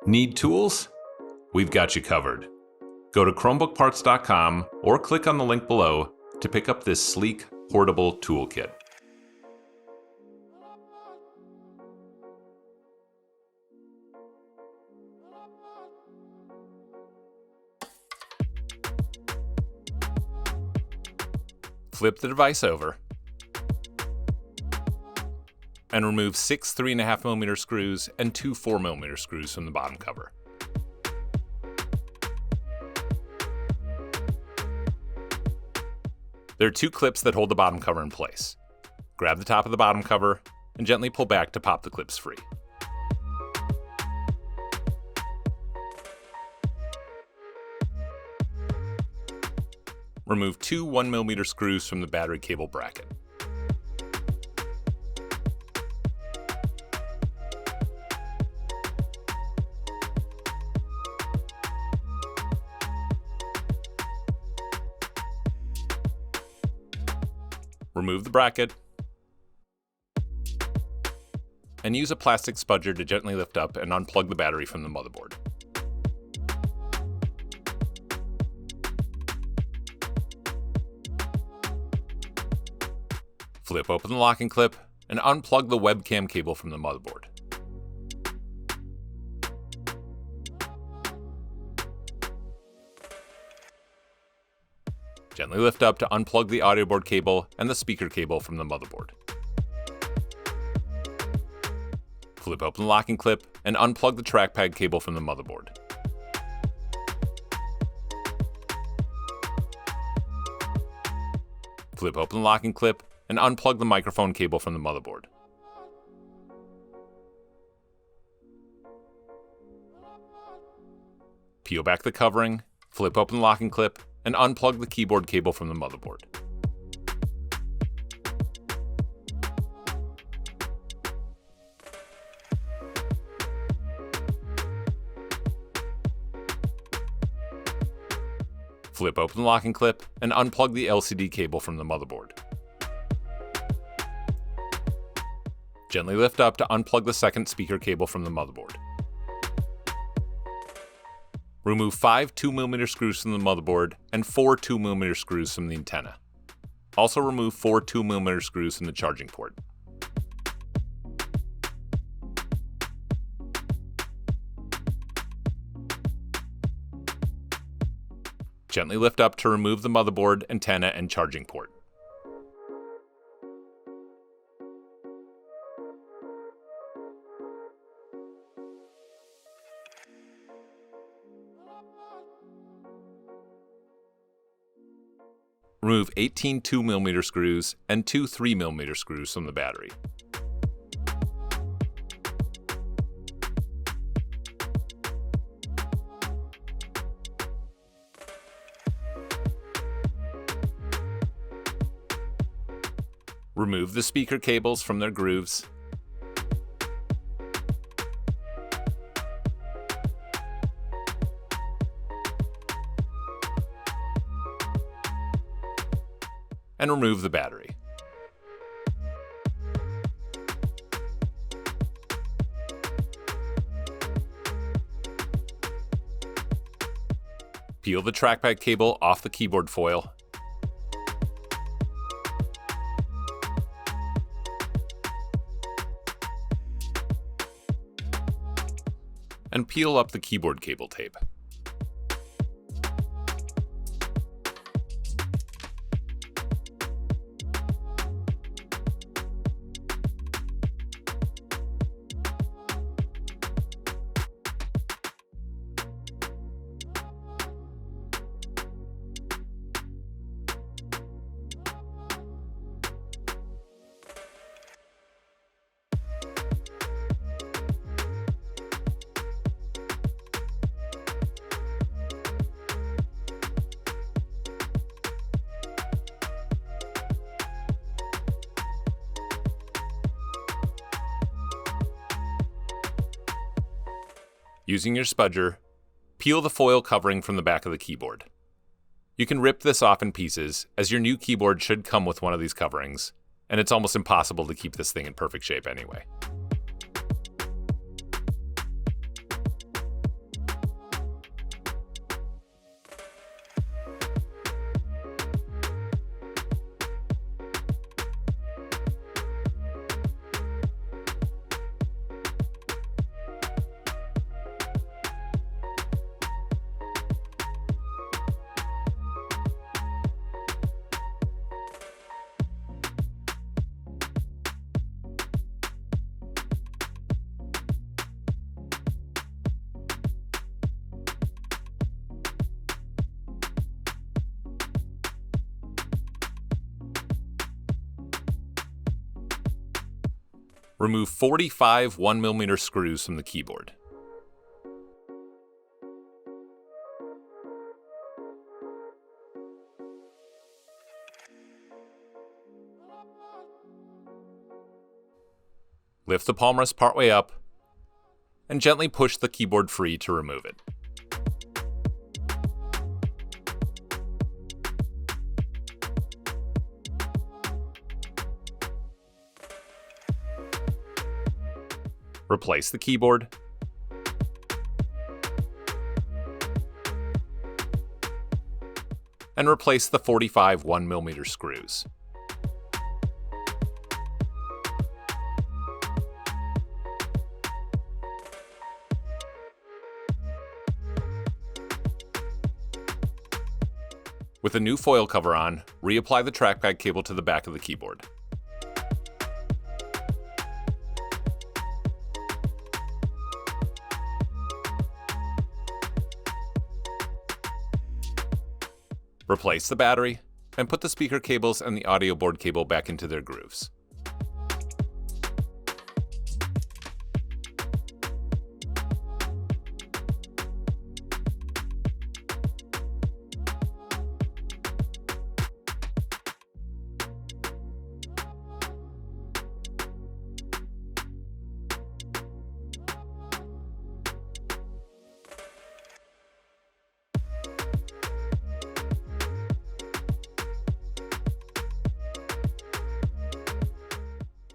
Need tools? We've got you covered. Go to ChromebookParts.com or click on the link below to pick up this sleek, portable toolkit. Flip the device over and remove 6 3.5mm screws and 2 4mm screws from the bottom cover. There are 2 clips that hold the bottom cover in place. Grab the top of the bottom cover and gently pull back to pop the clips free. Remove 2 1mm screws from the battery cable bracket. Remove the bracket and use a plastic spudger to gently lift up and unplug the battery from the motherboard. Flip open the locking clip and unplug the webcam cable from the motherboard. Gently lift up to unplug the audio board cable and the speaker cable from the motherboard. Flip open the locking clip and unplug the trackpad cable from the motherboard. Flip open the locking clip and unplug the microphone cable from the motherboard. Peel back the covering, flip open the locking clip, and unplug the keyboard cable from the motherboard. Flip open the locking clip and unplug the LCD cable from the motherboard. Gently lift up to unplug the second speaker cable from the motherboard. Remove 5 2mm screws from the motherboard and 4 2mm screws from the antenna. Also remove 4 2mm screws from the charging port. Gently lift up to remove the motherboard, antenna, and charging port. Remove 18 2mm screws and 2 3mm screws from the battery. Remove the speaker cables from their grooves. And remove the battery. Peel the trackpad cable off the keyboard foil. And peel up the keyboard cable tape. Using your spudger, peel the foil covering from the back of the keyboard. You can rip this off in pieces, as your new keyboard should come with one of these coverings, and it's almost impossible to keep this thing in perfect shape anyway. Remove 45 1mm screws from the keyboard. Lift the palm rest partway up, and gently push the keyboard free to remove it. Replace the keyboard, and replace the 45 1mm screws. With a new foil cover on, reapply the trackpad cable to the back of the keyboard. Replace the battery, and put the speaker cables and the audio board cable back into their grooves.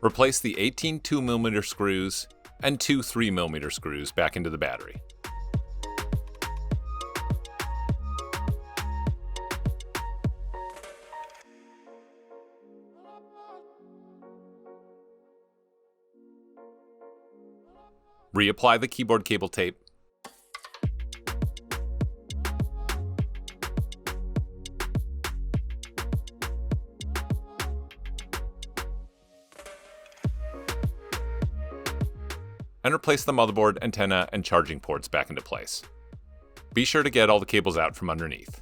Replace the 18 2mm screws and 2 3mm screws back into the battery. Reapply the keyboard cable tape. And replace the motherboard, antenna, and charging ports back into place. Be sure to get all the cables out from underneath.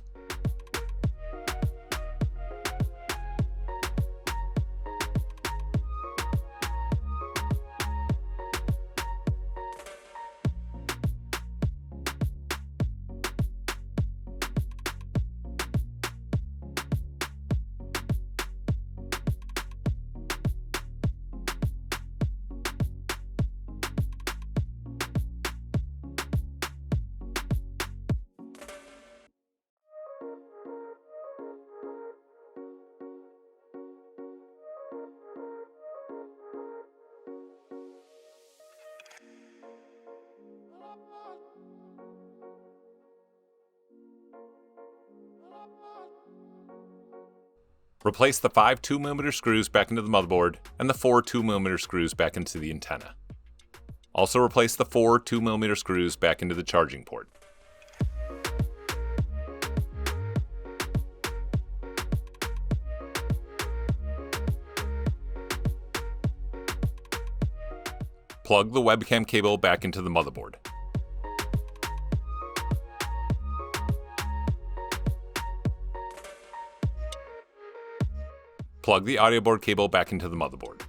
Replace the 5 2mm screws back into the motherboard and the 4 2mm screws back into the antenna. Also replace the 4 2mm screws back into the charging port. Plug the webcam cable back into the motherboard. Plug the audio board cable back into the motherboard.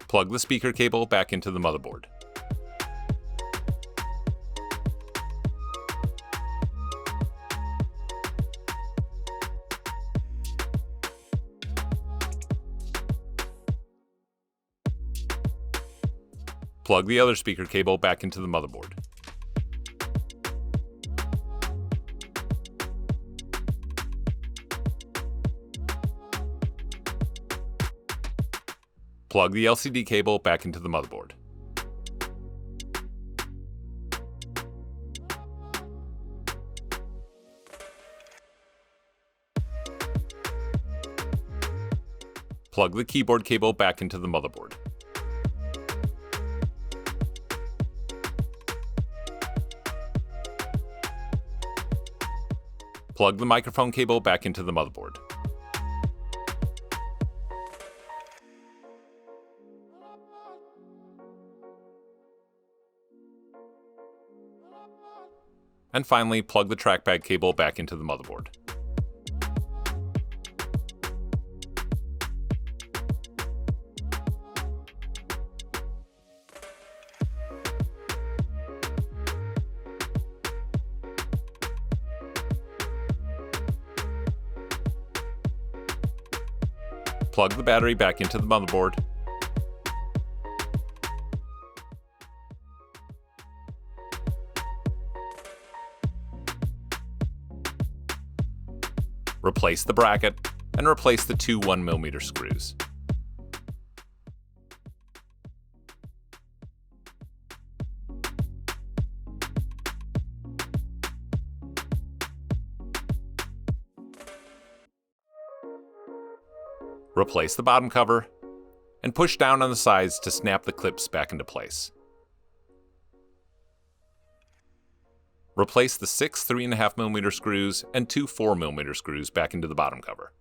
Plug the speaker cable back into the motherboard. Plug the other speaker cable back into the motherboard. Plug the LCD cable back into the motherboard. Plug the keyboard cable back into the motherboard. Plug the microphone cable back into the motherboard. And finally, plug the trackpad cable back into the motherboard. Plug the battery back into the motherboard. Replace the bracket, and replace the two 1mm screws. Replace the bottom cover, and push down on the sides to snap the clips back into place. Replace the 6 3.5mm screws and two 4mm screws back into the bottom cover.